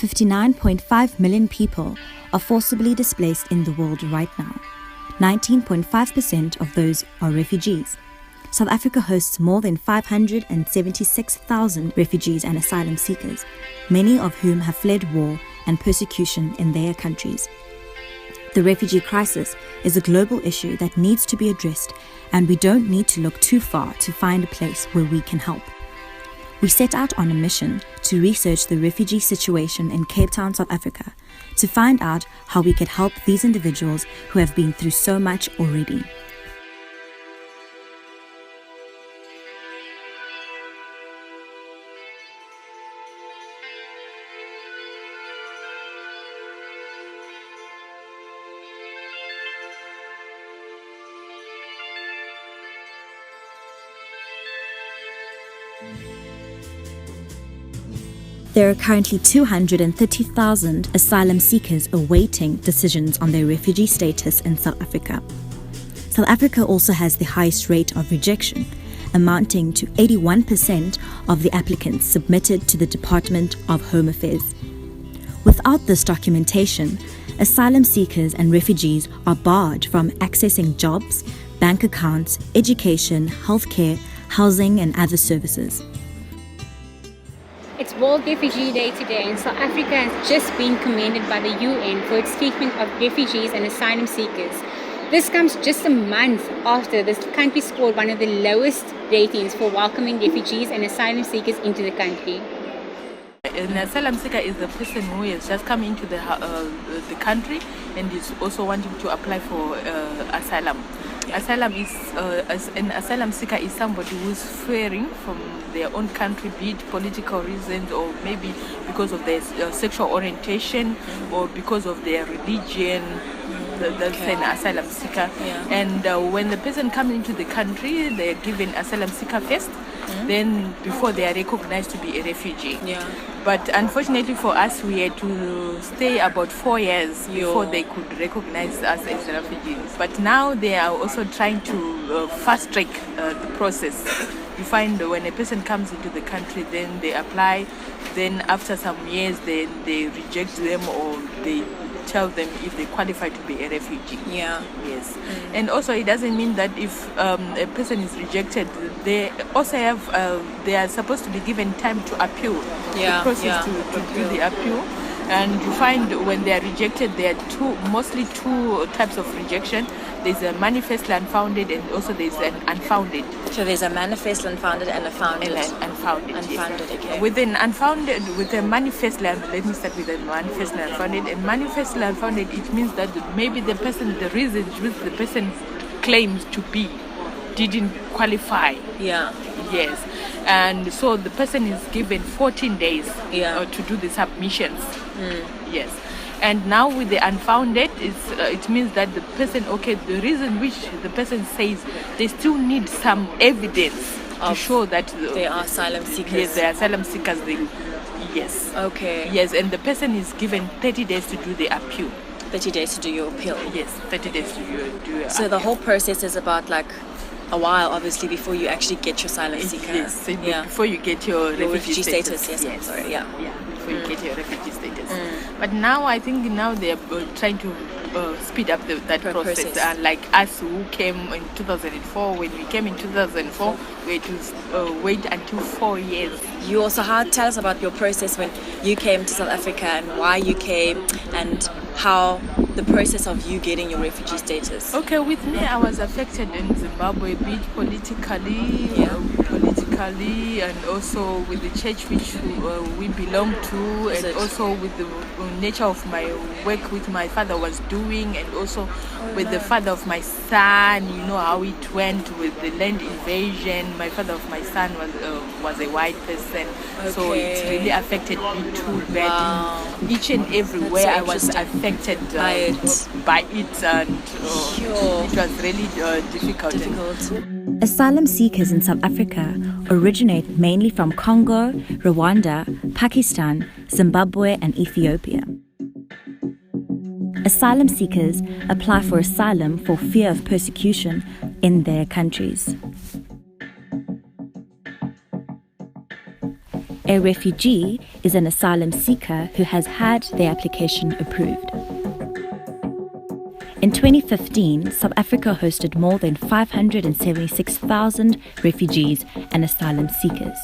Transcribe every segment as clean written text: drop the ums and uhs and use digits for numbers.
59.5 million people are forcibly displaced in the world right now. 19.5% of those are refugees. South Africa hosts more than 576,000 refugees and asylum seekers, many of whom have fled war and persecution in their countries. The refugee crisis is a global issue that needs to be addressed, and we don't need to look too far to find a place where we can help. We set out on a mission to research the refugee situation in Cape Town, South Africa, to find out how we could help these individuals who have been through so much already. There are currently 230,000 asylum seekers awaiting decisions on their refugee status in South Africa. South Africa also has the highest rate of rejection, amounting to 81% of the applicants submitted to the Department of Home Affairs. Without this documentation, asylum seekers and refugees are barred from accessing jobs, bank accounts, education, healthcare, housing, and other services. It's World Refugee Day today, and South Africa has just been commended by the UN for its treatment of refugees and asylum seekers. This comes just a month after this country scored one of the lowest ratings for welcoming refugees and asylum seekers into the country. An asylum seeker is the person who has just come into the country and is also wanting to apply for asylum. Asylum is an asylum seeker is somebody who is fearing from their own country, be it political reasons or maybe because of their sexual orientation or because of their religion. That's an asylum seeker. Yeah. And when the person comes into the country, they're given asylum seeker first. Then before they are recognized to be a refugee. Yeah. But unfortunately for us, we had to stay about 4 years before they could recognize us as refugees. But now they are also trying to fast track the process. You find when a person comes into the country, then they apply, then after some years, then they reject them or they tell them if they qualify to be a refugee. Yeah. Yes. And also it doesn't mean that if a person is rejected, they also have they are supposed to be given time to appeal the process to do the appeal. And you find when they are rejected, there are mostly two types of rejection. There's a manifestly unfounded and also there's an unfounded. So there's a manifestly unfounded and a founded. Unfounded. Unfounded, yes. Okay. With an unfounded, with a manifestly, let me start with a manifestly unfounded. And manifestly unfounded, it means that maybe the reason which the person claims to be didn't qualify. Yeah. Yes. And so the person is given 14 days to do the submissions. Yes. And now with the unfounded, it means that the person, the reason which the person says they still need some evidence to show that they are asylum seekers. Yes, they are asylum seekers. Yes. Okay. Yes, and the person is given 30 days to do the appeal. 30 days to do your appeal. Yes, 30 days to do your So appeal. the whole process is about like a while, obviously, before you actually get your asylum seeker. Yes, before you get your refugee status. Yes, I'm sorry. Yeah. Before you get your refugee status. But now I think they are trying to speed up that process. And like us who came in 2004, when we came in 2004, we had to wait until 4 years. You also tell us about your process when you came to South Africa and why you came and how the process of you getting your refugee status. Okay, with me, I was affected in Zimbabwe, be it politically, and also with the church which we belong to, and also with the nature of my work which my father was doing, and also with the father of my son. You know how it went with the land invasion. My father of my son was a white person, so it really affected me too badly. Wow. Each and everywhere I was affected by it, and it was really difficult. Asylum seekers in South Africa originate mainly from Congo, Rwanda, Pakistan, Zimbabwe, and Ethiopia. Asylum seekers apply for asylum for fear of persecution in their countries. A refugee is an asylum seeker who has had their application approved. In 2015, South Africa hosted more than 576,000 refugees and asylum seekers.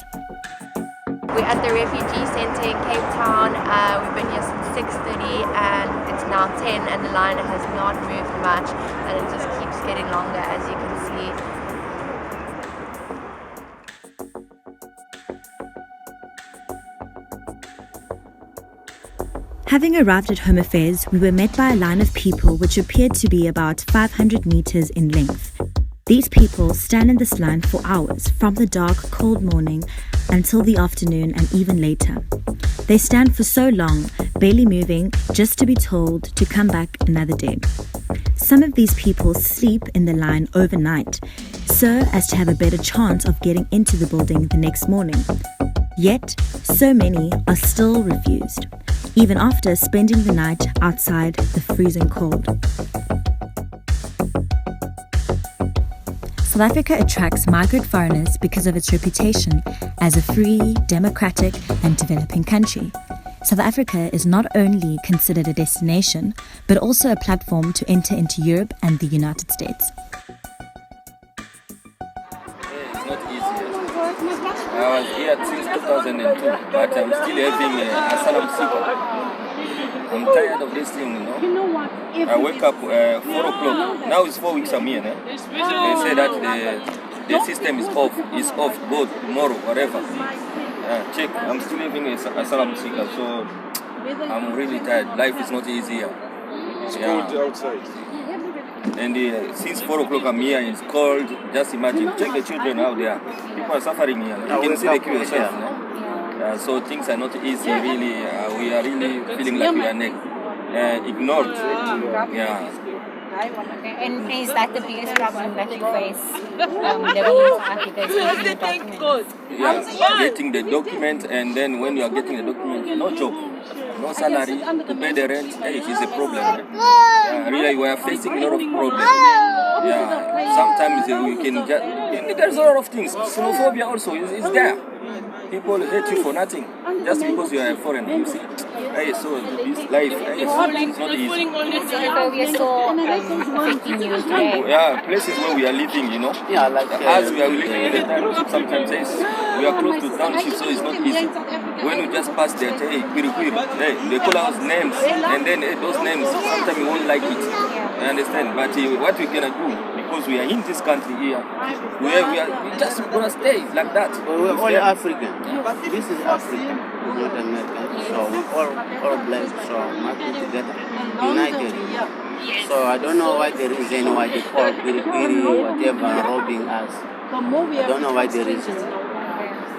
We're at the refugee centre in Cape Town. We've been here since 6:30 and it's now 10 and the line has not moved much and it just keeps getting longer, as you can see. Having arrived at Home Affairs, we were met by a line of people which appeared to be about 500 meters in length. These people stand in this line for hours, from the dark, cold morning until the afternoon and even later. They stand for so long, barely moving, just to be told to come back another day. Some of these people sleep in the line overnight, so as to have a better chance of getting into the building the next morning. Yet, so many are still refused, even after spending the night outside the freezing cold. South Africa attracts migrant foreigners because of its reputation as a free, democratic, and developing country. South Africa is not only considered a destination, but also a platform to enter into Europe and the United States. It's not easy. I was here since 2002, but I'm still having asylum seeker. I'm tired of this thing, you know. I wake up 4 o'clock. Now it's 4 weeks I'm here. They say that the system is off. It's off. Go tomorrow, whatever. Check. I'm still having asylum seeker, so I'm really tired. Life is not easy here. It's cold outside. And since 4 o'clock I'm here, it's cold. Just imagine. Check the children out there. People are suffering here. You can see the queue yourself. So things are not easy, really. We are really feeling like we are ignored. Yeah. And is that the biggest problem that you face living in South Africa? Is getting the documents? Yeah, getting the document, and then when you are getting the document, no job, no salary to pay the rent. Hey, it is a problem. Yeah, really, we are facing a lot of problems. Yeah, sometimes we can just. There's a lot of things. Xenophobia also is there. People hate you for nothing, just because you are a foreigner. You see, hey, so this life it's not easy. Xenophobia still affecting you today? Yeah, places where we are living, you know. Yeah, like as we are living in the township, sometimes we are close to township, so it's not easy. When we just pass there, hey, they call us names, and then those names sometimes we won't like it. I understand, but what we gonna do? Because we are in this country here, we just gonna stay like that. We're all African. This is Africa, not American. So we all blessed. So must be together, united. So I don't know why the reason why they call piri whatever robbing us. I don't know why the reason.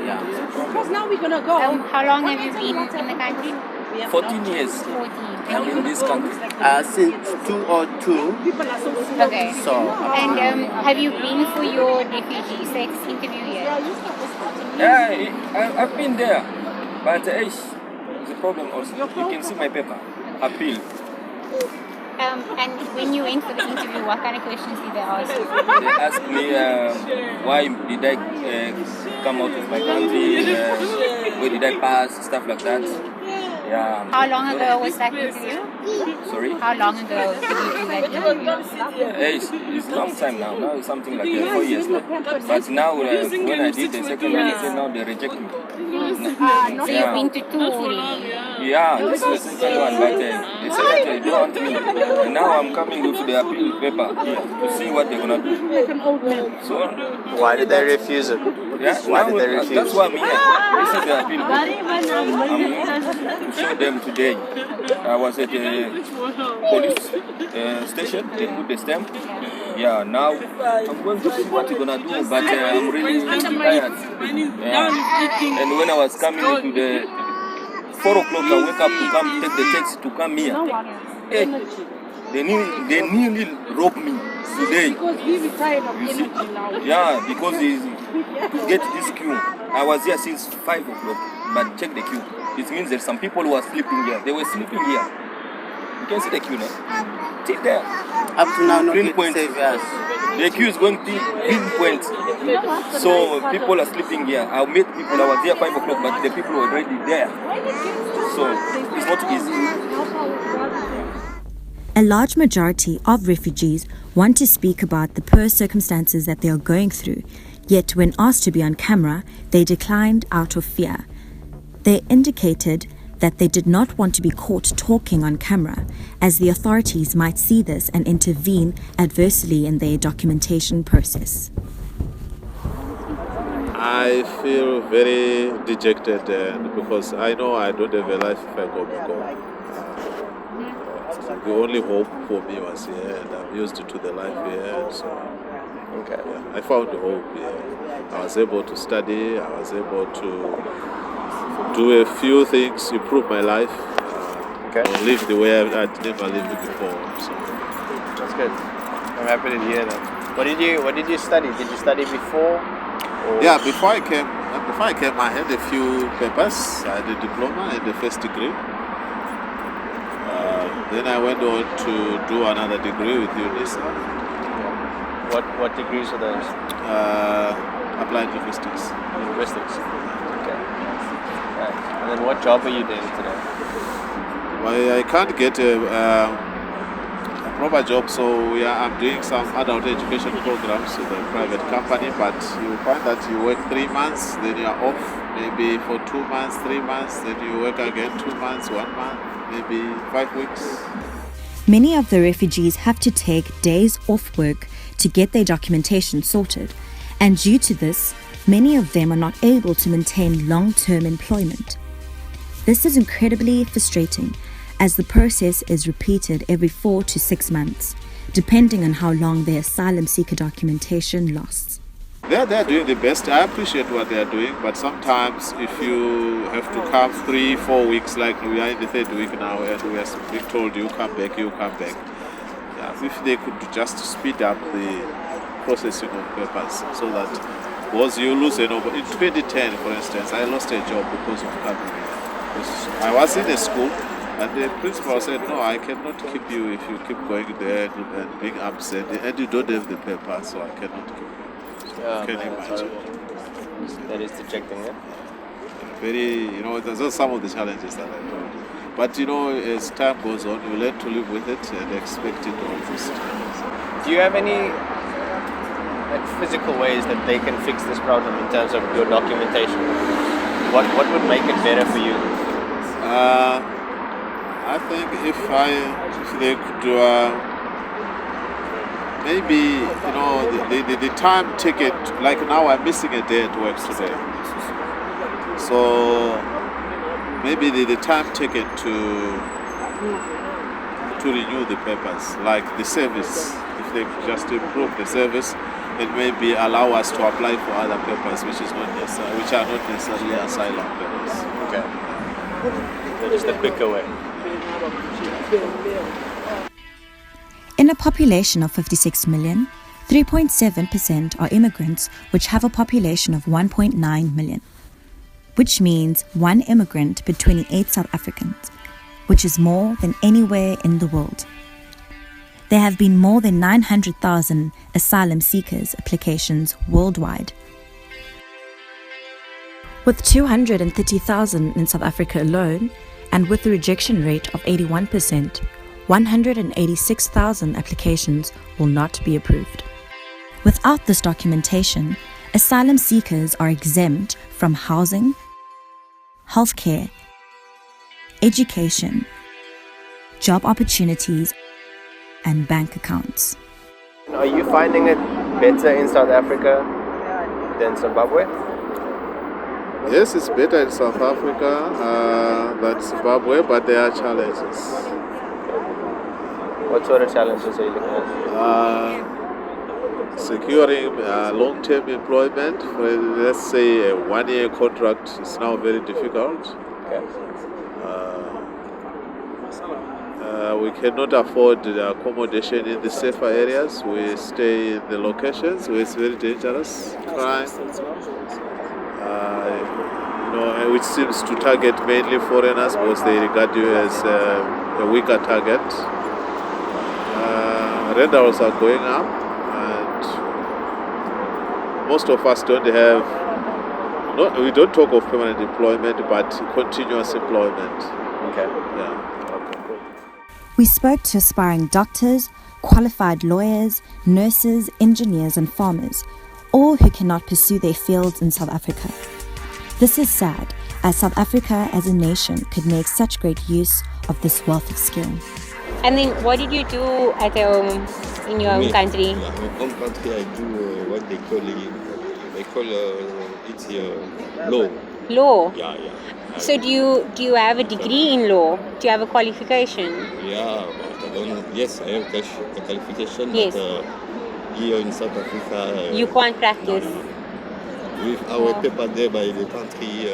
Yeah. Because now we're gonna go. How long have you been in the country? 14 years. 14. I'm in this country. Since 2002. Okay. So. And have you been for your refugee status interview yet? Yeah, I've been there, but there's a problem also. You can see my paper, appeal. And when you went for the interview, what kind of questions did they ask you? They asked me why did I come out of my country, where did I pass, stuff like that. Yeah. How long ago was that interview? Sorry? How long ago did you do that interview? It's a long time now. Now it's something like 4 years now. But now when I did the second one, now they reject me. So you've been to 2 already? Yeah, this is the second one, but they said that they don't want me. And now I'm coming with the appeal paper here to see what they're gonna do. So Why did they refuse it? yeah, Why did they refuse? that's why I'm here. This is the appeal paper. I'm to show them today. I was at the police station. They put the stamp. Yeah, now I'm going to see what they're gonna do, but I'm really tired. Yeah. And when I was coming to the 4 o'clock, I wake up to come take the taxi to come here. Hey, they nearly robbed me today. You see? Yeah, because to get this queue, I was here since 5 o'clock, but check the queue. It means there's some people who are sleeping here. They were sleeping here. You can see the queue now. Till there. Up to now, no Green point. save us. The queue is going to green point. So people are sleeping here. I met people. I was there 5 o'clock, but the people were already there. So it's not easy. A large majority of refugees want to speak about the poor circumstances that they are going through, yet when asked to be on camera, they declined out of fear. They indicated that they did not want to be caught talking on camera, as the authorities might see this and intervene adversely in their documentation process. I feel very dejected because I know I don't have a life if I go back home. The only hope for me was here, and I'm used to the life here. So yeah, I found hope here. I was able to study. I was able to do a few things, improve my life, live the way I'd never lived before. So That's good. I'm happy to hear that. What did you study? Did you study before? Or? yeah, before I came, I had a few papers. I had a diploma and the first degree. Then I went on to do another degree with UNISA. What degrees are those? Applied linguistics. Linguistics. Okay. Right. And then what job are you doing today? I can't get a proper job, so I'm doing some adult education programs with a private company, but you find that you work 3 months, then you're off, maybe for 2 months, 3 months, then you work again 2 months, 1 month, maybe 5 weeks. Many of the refugees have to take days off work to get their documentation sorted, and due to this, many of them are not able to maintain long-term employment. This is incredibly frustrating, as the process is repeated every 4 to 6 months, depending on how long their asylum seeker documentation lasts. They're doing the best. I appreciate what they're doing, but sometimes if you have to come 3-4 weeks, like we are in the 3rd week now, and we are being told you come back. Yeah, if they could just speed up the processing of papers so that once you lose in 2010, for instance, I lost a job because of coming here. I was in a school, and the principal said, no, I cannot keep you if you keep going there and being absent, and you don't have the paper, so I cannot keep you. Yeah, Can you imagine? That is dejecting, yeah? Very, those are some of the challenges that I told you. But as time goes on, you learn to live with it and expect it almost. Do you have any physical ways that they can fix this problem in terms of your documentation? What would make it better for you? I think if they could maybe the time ticket, like now I'm missing a day at work today, so maybe the time ticket to renew the papers, like the service, if they could just improve the service and maybe allow us to apply for other papers which are not necessarily asylum papers. Okay. So just a quicker way. In a population of 56 million, 3.7% are immigrants, which have a population of 1.9 million, which means 1 immigrant per 28 South Africans, which is more than anywhere in the world. There have been more than 900,000 asylum seekers applications worldwide. With 230,000 in South Africa alone, and with a rejection rate of 81%, 186,000 applications will not be approved. Without this documentation, asylum seekers are exempt from housing, healthcare, education, job opportunities, and bank accounts. Are you finding it better in South Africa than Zimbabwe? Yes, it's better in South Africa than Zimbabwe, but there are challenges. What sort of challenges are you looking at? Securing long-term employment for, let's say, a 1-year contract is now very difficult. Okay. We cannot afford the accommodation in the safer areas. We stay in the locations where it's very dangerous, crime. which seems to target mainly foreigners because they regard you as a weaker target. Rentals are going up, and most of us don't have. We don't talk of permanent employment, but continuous employment. Okay. Yeah. Okay, cool. We spoke to aspiring doctors, qualified lawyers, nurses, engineers, and farmers, all who cannot pursue their fields in South Africa. This is sad, as South Africa as a nation could make such great use of this wealth of skill. And then what did you do at home in your own country? In my home country, I do what they call law. Law. Yeah. So do you have a degree in law? Do you have a qualification? Yeah, but I don't. Yes, I have a qualification. Yes. But here in South Africa, You can't practice. No. With our paper there by the country,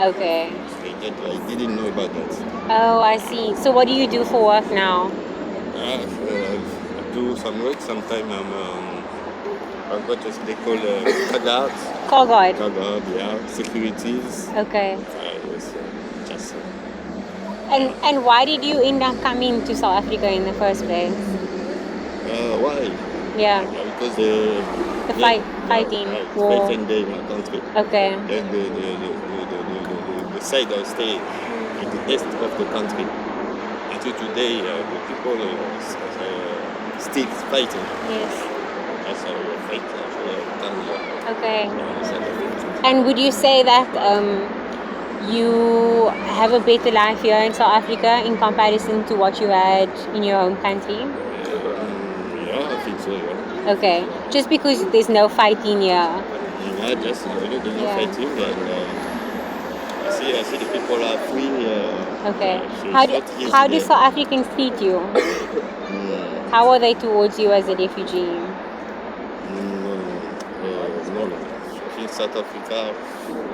Okay. I didn't know about that. Oh, I see. So what do you do for work now? I do some work. Sometimes I've got what they call car guard. Call guard. Car guard, yeah. Securities. Okay. Just. And why did you end up coming to South Africa in the first place? Why? Yeah. Because The fighting war. Fighting there in my country. Okay. And the side I stay at the east of the country. Until today, the people still fighting. Yes. That's how we fight. Okay. And would you say that you have a better life here in South Africa in comparison to what you had in your home country? Yeah, I think so, yeah. Okay. Just because there's no fighting here. Yeah, just there's no fighting, and I see the people are free. Okay. So How do South Africans treat you? How are they towards you as a refugee? No. In South Africa,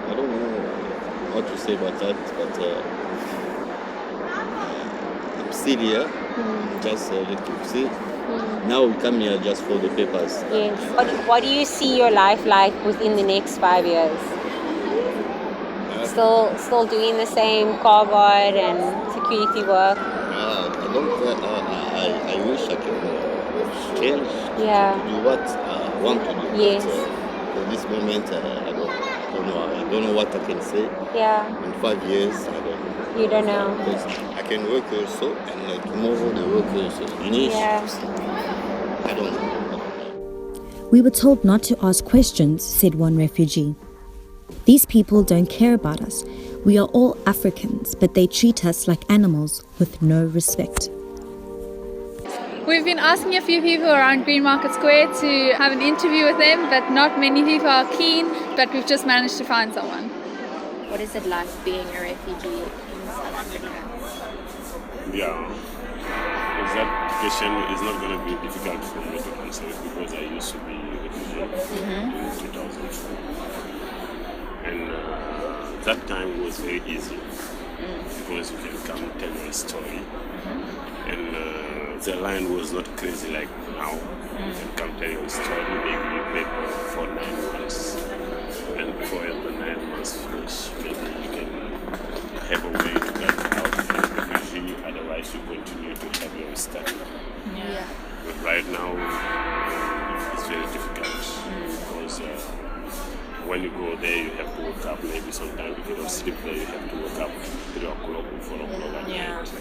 I don't know what to say about that, but I'm still here. Just let you see. Now we come here just for the papers. Yes. What do you see your life like within the next 5 years? Still doing the same car guard and security work? I wish I could change to do what I want to do. Yes. But, for this moment, I don't know. I don't know what I can say. Yeah. In 5 years, I don't know. You don't know. Because I can work also, and tomorrow the work also finish. Yeah. I don't know. We were told not to ask questions, said one refugee. These people don't care about us. We are all Africans, but they treat us like animals with no respect. We've been asking a few people around Green Market Square to have an interview with them, but not many people are keen, but we've just managed to find someone. What is it like being a refugee in South Africa? Yeah, that question is not going to be difficult for me to answer because I used to be a refugee in 2004. And that time was very easy because you can come tell your story. And the line was not crazy like now. You can come tell your story, maybe you pay for 9 months. And before the 9 months finish, maybe you can have a way to get out of the refugee, otherwise you continue to have your study. Yeah. But right now, it's very difficult because when you go there, you have to wake up. Maybe sometimes if you don't sleep there, you have to wake up 3 o'clock or 4 o'clock at night.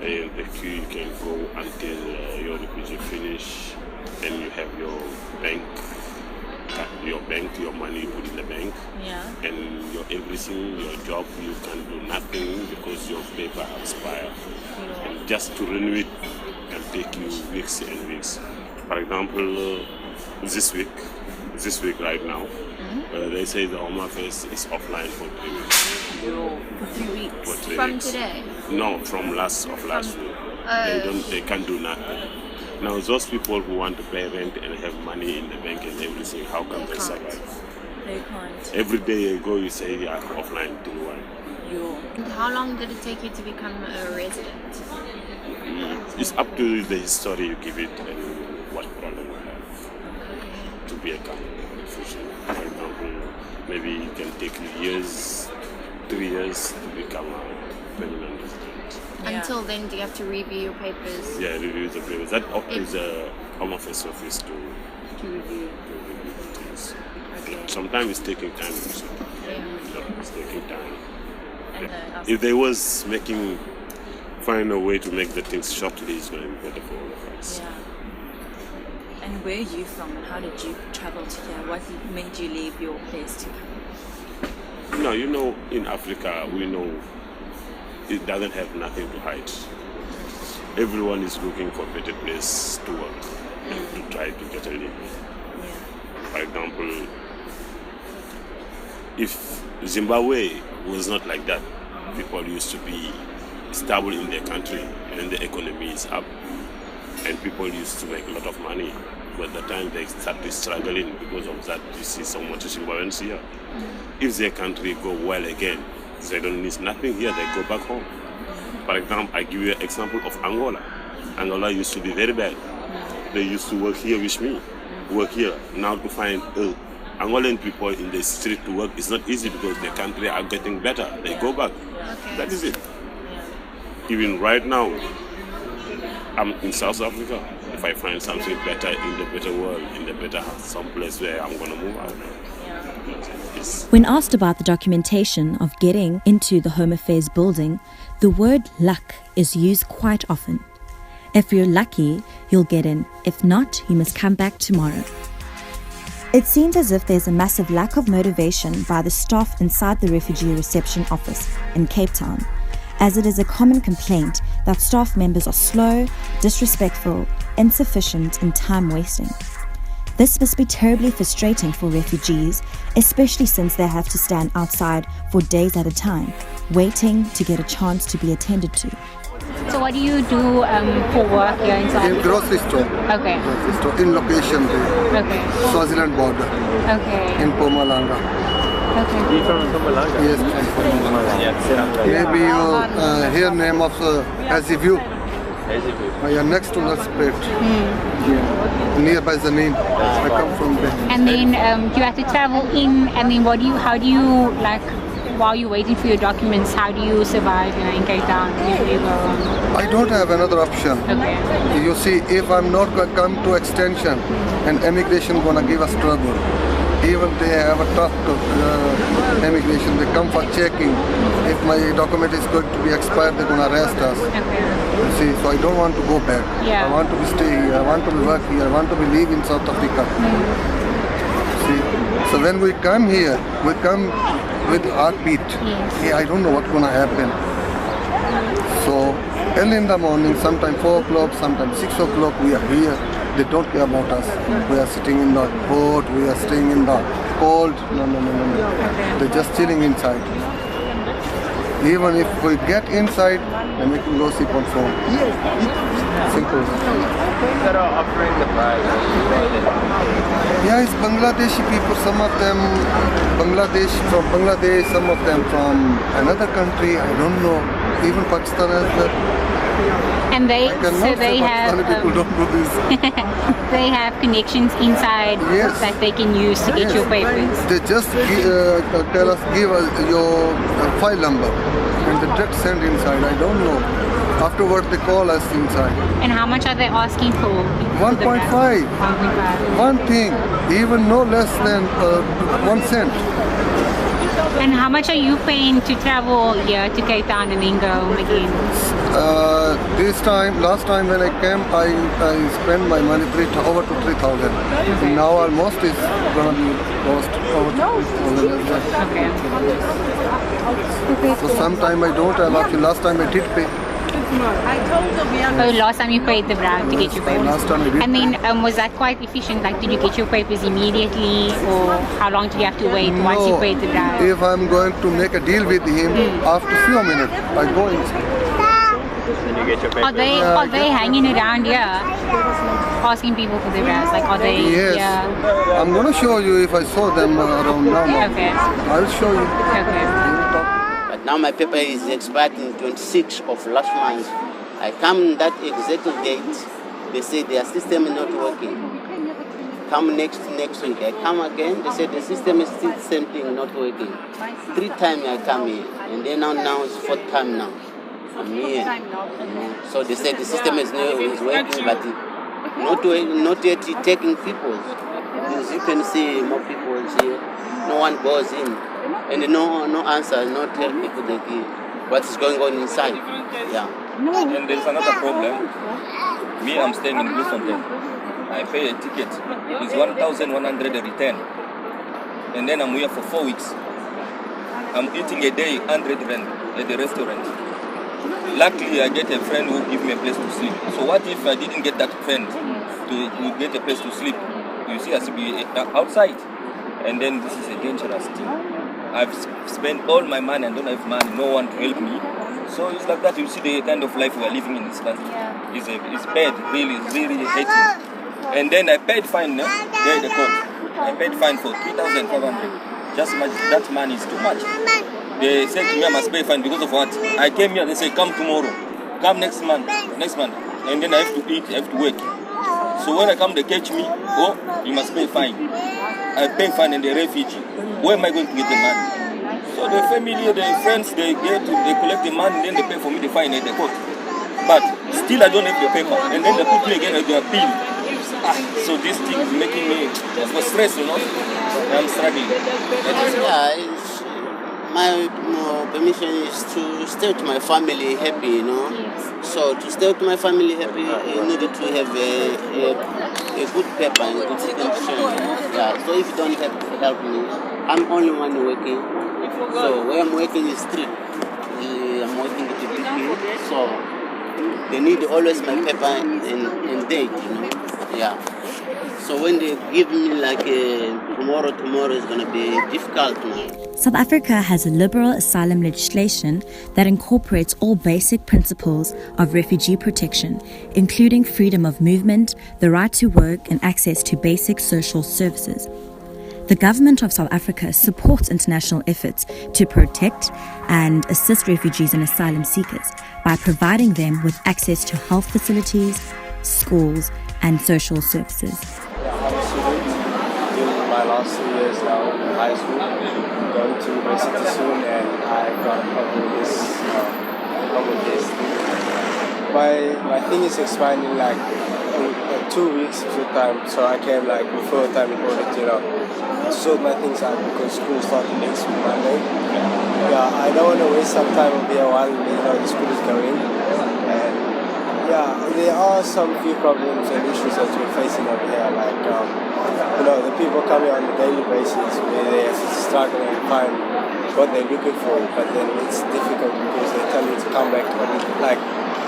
The queue you can go until your refugee finish, and you have your bank, your money you put in the bank, and your everything, your job, you can do nothing because your paper expire. And just to renew it can take you weeks and weeks. For example, this week right now, they say the Home Affairs is offline for 3 weeks. For 3 weeks? For 3 From weeks. today? No, from last week. They can't do nothing. Now those people who want to pay rent and have money in the bank and everything, how can they survive? They can't. Every day you go, you say you are offline till 1. And how long did it take you to become a resident? It's up to the history you give it and what problem you have to be a refugee. For example, maybe it can take you years 3 years to become a permanent resident. Until then, do you have to review your papers? Yeah, review the papers. That is a Home Affairs office to review the things. Okay. Sometimes it's taking time also. Yeah. It's taking time. And, If they was find a way to make the things shortly, it's going to be better for all of us. Yeah. And where are you from and how did you travel to here? What made you leave your place to here? No, you know, in Africa, we know it doesn't have nothing to hide. Everyone is looking for a better place to work and to try to get a living. For example, if Zimbabwe was not like that, people used to be stable in their country and the economy is up and people used to make a lot of money. But the time they started struggling because of that, you see so much Zimbabweans here. If their country go well again, they don't need nothing here, they go back home. For example, I give you an example of Angola. Angola used to be very bad. They used to work here with me, work here. Now to find Angolan people in the street to work is not easy because their country are getting better. They go back. That is it. Even right now, I'm in South Africa. If I find something better in the better world, in the better someplace where I'm going to move out. When asked about the documentation of getting into the Home Affairs building, the word luck is used quite often. If you're lucky, you'll get in. If not, you must come back tomorrow. It seems as if there's a massive lack of motivation by the staff inside the refugee reception office in Cape Town, as it is a common complaint that staff members are slow, disrespectful, insufficient, and time-wasting. This must be terribly frustrating for refugees, especially since they have to stand outside for days at a time, waiting to get a chance to be attended to. So what do you do for work here in South Africa? In grocery store. Okay. Grocery store in location there. Okay. Swaziland border. Okay. In Mpumalanga. Okay. You from Mpumalanga? Yes, from Mpumalanga. Maybe you hear name of Aziview. Next to the spread. Nearby the name. I come from there. And then you have to travel in, and then how do you while you're waiting for your documents, how do you survive in Cape Town if you go wrong? I don't have another option. Okay. You see, if I'm not going to come to extension and immigration gonna give us trouble, even they have a tough immigration, they come for checking. If my document is going to be expired, they're gonna arrest us. Okay. You see, so I don't want to go back. Yeah. I want to stay here, I want to work here, I want to live in South Africa. See, so when we come here, we come with heartbeat. Yes. Yeah, I don't know what's gonna happen. So early in the morning, sometimes 4 o'clock, sometimes 6 o'clock, we are here. They don't care about us. We are sitting in the boat, we are staying in the cold. No. They're just chilling inside. Even if we get inside, they're making gossip on phone. Simple. That are offering the prize. Yeah, it's Bangladeshi people, some of them from Bangladesh, some of them from another country, I don't know. Even Pakistan as well. And they have people don't do this. they have connections inside that they can use to get your papers. They just tell us, give us your file number and the direct send inside. I don't know. Afterward they call us inside. And how much are they asking for? 1.5. 1.5. One thing, even no less than 1 cent. And how much are you paying to travel here to Cape Town and then go home again? Last time when I came, I spent my money over to 3,000. Now almost it's gonna be cost over to 3,000. Okay. So sometime I don't have. Actually, last time I did pay. Last time you paid the brown to get your papers. Last time I did. And then was that quite efficient? Did you get your papers immediately, or how long did you have to wait once you paid the brown? If I'm going to make a deal with him, after a few minutes, I go inside. And you get your papers. Are they hanging around here, asking people for their browns? Are they? Yes. Yeah. I'm gonna show you if I saw them around now. Okay. I'll show you. Okay. But now my paper is expired in 26 of last month. I come that exact date. They say their system is not working. come next week. I come again. They said the system is still the same thing, not working. 3 times I come here, and then now it's 4th time now. I'm here. So they said the system is working, but not yet taking people. As you can see, more people here. No one goes in, and no answer, no tell people what is going on inside. Yeah. And there's another problem. Me, I'm staying in Bloemfontein. I pay a ticket. It's 1,100 a return. And then I'm here for 4 weeks. I'm eating a day 100 rand at the restaurant. Luckily, I get a friend who give me a place to sleep. So what if I didn't get that friend to get a place to sleep? You see, I should be outside. And then this is a dangerous thing. I've spent all my money and don't have money, no one to help me. So it's like that. You see the kind of life we are living in this country. It's bad, really, really hating. And then I paid fine, there in the court. I paid fine for 3,500. Just much, that money is too much. They said to me I must pay fine because of what? I came here, they say come tomorrow, come next month, and then I have to eat, I have to work. So when I come, they catch me, oh, you must pay fine. I pay fine and the refugee. Where am I going to get the money? So the family, the friends, they collect the money, then they pay for me the fine at the court. But still I don't have the paper, and then they put me again at the appeal. So this thing is making me for stress, you know. I'm struggling. My permission is to stay with my family happy, you know. Yes. So to stay with my family happy, you needed to have a good paper and good signature. Yeah. So if you don't help me, I'm only one working. So where I'm working is street. I'm working with the BP. So they need always my paper and date, you know. Yeah. So when they give me like tomorrow is going to be difficult now. South Africa has a liberal asylum legislation that incorporates all basic principles of refugee protection, including freedom of movement, the right to work, and access to basic social services. The government of South Africa supports international efforts to protect and assist refugees and asylum seekers by providing them with access to health facilities, schools, and social services. I'm a student in my last 2 years now in high school, going to university soon, and I got a problem with this. My thing is expiring in like 2 weeks full time, so I came like before time in order to sort my things out because school starting next week Monday. Yeah, I don't want to waste some time over here while the school is going. And yeah, there are some few problems and issues that we're facing over here, like the people coming on a daily basis where they're struggling to find what they're looking for, but then it's difficult because they tell you to come back like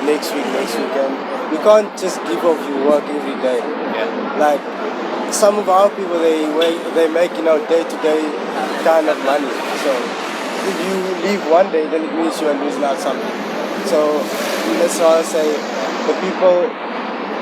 next week, and you can't just give up your work every day. Yeah. Like some of our people, they make day-to-day kind of money. So if you leave one day, then it means you are losing out something. So that's why I say the people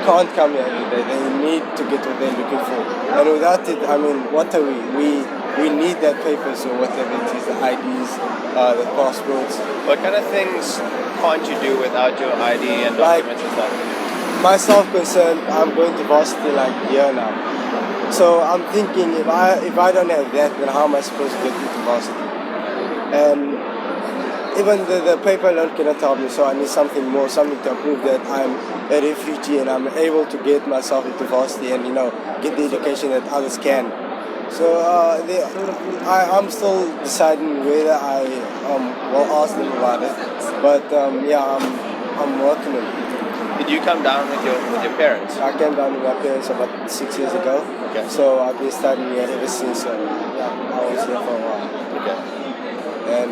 can't come here every day. They need to get what they're looking for. And without it, I mean, what are we? We need that papers or whatever it is, the IDs, the passports. What kind of things can't you do without your ID and documents and stuff? Myself concerned, I'm going to varsity like a year now. So I'm thinking if I don't have that, then how am I supposed to get into varsity? And even the paper alone cannot help me, so I need something more, something to prove that I'm a refugee and I'm able to get myself into varsity and get the education that others can. So I'm still deciding whether I will ask them about it, but I'm working on it. Did you come down with your parents? I came down with my parents about 6 years ago. Okay. So I've been studying here ever since. I was here for a while. Okay. And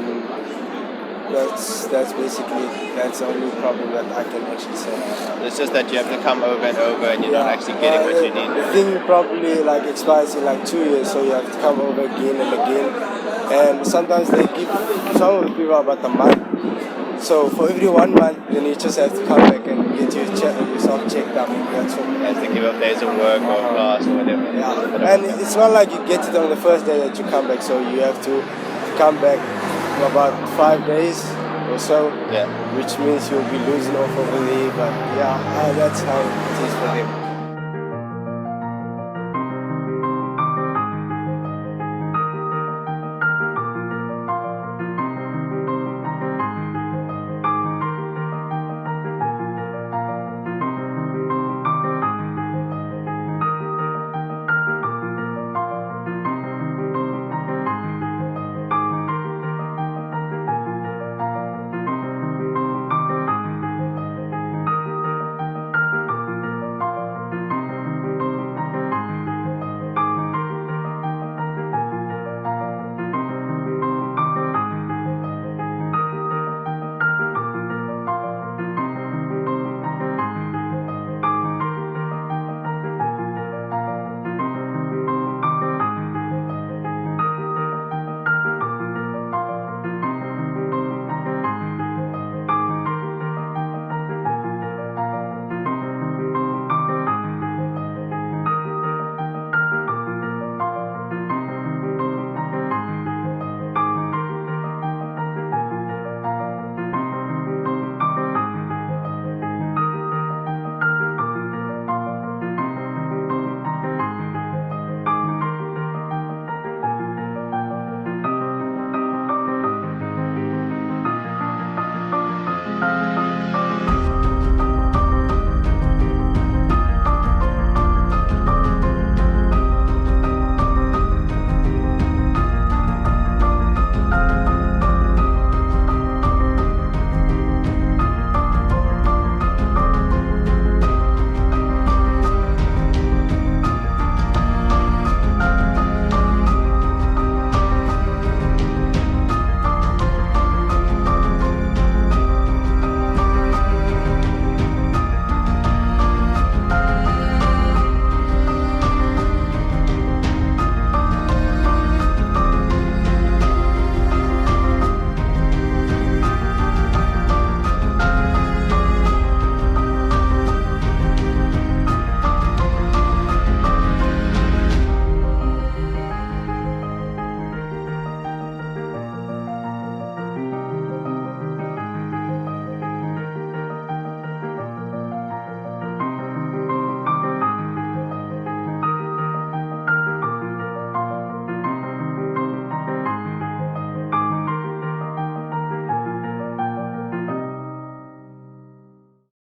that's the only problem that I can actually say. It's just that you have to come over and over, and you're not actually getting what you need. The thing probably expires in 2 years, so you have to come over again and again. And sometimes they give some of the people about a month. So for every 1 month, then you just have to come back and get yourself checked up. That's all. You have to give up days of work or class or whatever. Yeah. And it's not like you get it on the first day that you come back, so you have to come back about 5 days or so, which means you'll be losing off over there, but that's how it is for them.